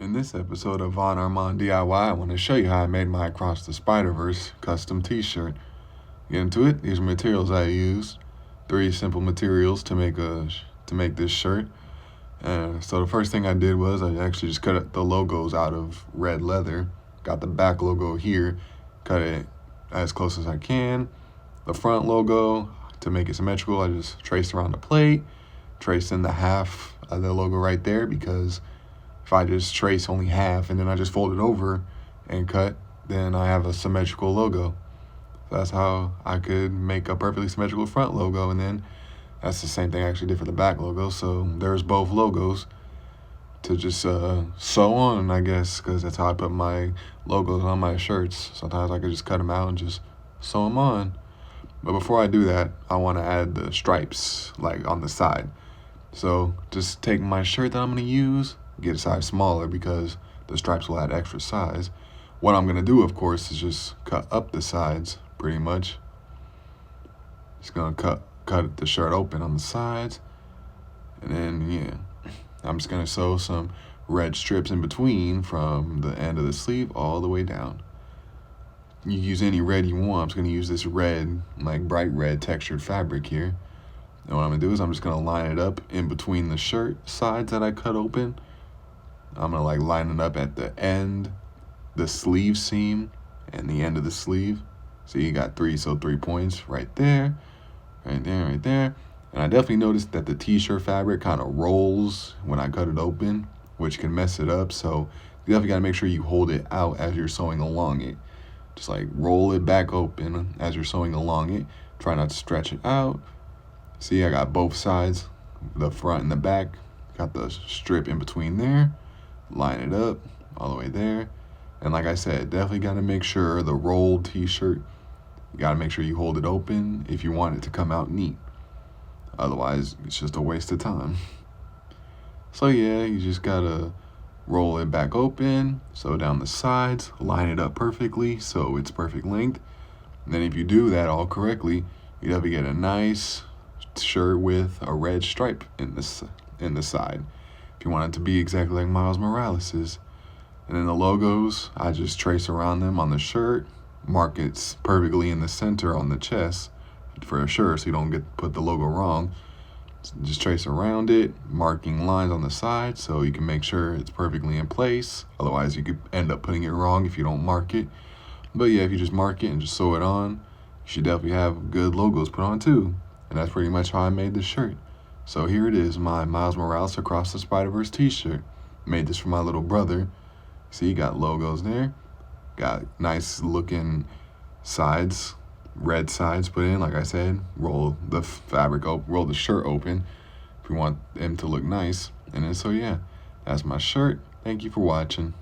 In this episode of Von Armand DIY, I want to show you how I made my Across the Spider-Verse custom t-shirt. Get into it. These are materials I used. 3 simple materials to make this shirt. So the first thing I did was I actually just cut the logos out of red leather. Got the back logo here, cut it as close as I can. The front logo, to make it symmetrical, I just traced around the plate, traced in the half of the logo right there, because if I just trace only half and then I just fold it over and cut, then I have a symmetrical logo. So that's how I could make a perfectly symmetrical front logo, and then that's the same thing I actually did for the back logo. So there's both logos to just sew on, I guess, because that's how I put my logos on my shirts. Sometimes I could just cut them out and just sew them on. But before I do that, I want to add the stripes, like on the side. So just take my shirt that I'm going to use, get a size smaller because the stripes will add extra size. What I'm going to do, of course, is just cut up the sides pretty much. Just going to cut the shirt open on the sides. And then, I'm just going to sew some red strips in between from the end of the sleeve all the way down. You use any red you want. I'm just going to use this red, like bright red textured fabric here. And what I'm going to do is I'm just going to line it up in between the shirt sides that I cut open. I'm going to line it up at the end, the sleeve seam, and the end of the sleeve. So you got 3 points right there, right there, right there. And I definitely noticed that the t-shirt fabric kind of rolls when I cut it open, which can mess it up. So you definitely got to make sure you hold it out as you're sewing along it. Just roll it back open as you're sewing along it. Try not to stretch it out. See, I got both sides, the front and the back. Got the strip in between there. Line it up all the way there. And like I said, definitely got to make sure the rolled t-shirt, you got to make sure you hold it open if you want it to come out neat. Otherwise, it's just a waste of time. So yeah, you just got to roll it back open, sew down the sides, line it up perfectly so it's perfect length. And then if you do that all correctly, you definitely get a nice shirt with a red stripe in the side. If you want it to be exactly like Miles Morales's. And then the logos, I just trace around them on the shirt, mark it perfectly in the center on the chest for sure, so you don't put the logo wrong. Just trace around it, marking lines on the side so you can make sure it's perfectly in place. Otherwise, you could end up putting it wrong if you don't mark it. But yeah, if you just mark it and just sew it on, you should definitely have good logos put on too. And that's pretty much how I made this shirt. So here it is, my Miles Morales Across the Spider-Verse t-shirt. Made this for my little brother. See, got logos there. Got nice looking sides, red sides put in. Like I said, roll the fabric up, roll the shirt open if you want them to look nice. And then so yeah, that's my shirt. Thank you for watching.